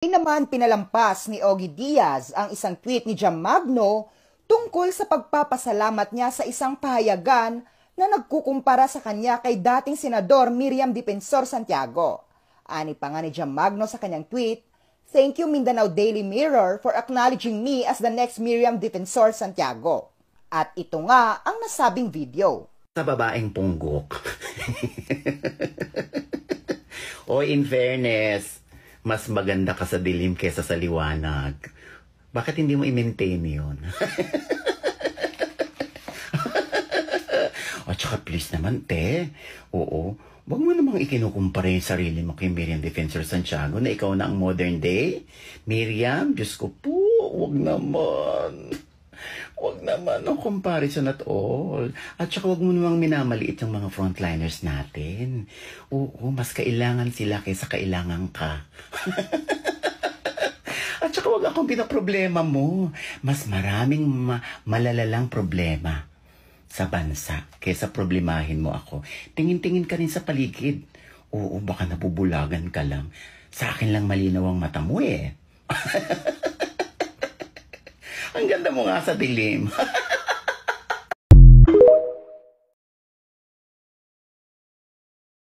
Naman pinalampas ni Ogie Diaz ang isang tweet ni Jam Magno tungkol sa pagpapasalamat niya sa isang pahayagan na nagkukumpara sa kanya kay dating Senador Miriam Defensor Santiago. Ani pa nga ni Jam Magno sa kanyang tweet, "Thank you Mindanao Daily Mirror for acknowledging me as the next Miriam Defensor Santiago." At ito nga ang nasabing video. Sa babaeng punggok. O in fairness, mas maganda ka sa dilim kesa sa liwanag. Bakit hindi mo i-maintain yun? At saka please naman, te. Oo, wag mo namang ikinukumpara yung sarili mo kay Miriam Defensor Santiago na ikaw na ang modern day. Miriam, Diyos ko po, wag naman. Wag naman ang comparison at all. At saka wag mo namang minamaliit yung mga frontliners natin. Oo, mas kailangan sila kaysa kailangan ka. At saka wag akong pinaproblema mo. Mas maraming malalalang problema sa bansa kaysa problemahin mo ako. Tingin-tingin ka rin sa paligid. Oo, baka nabubulagan ka lang. Sa akin lang malinaw ang mata mo eh. Ang ganda mo nga sa dilim.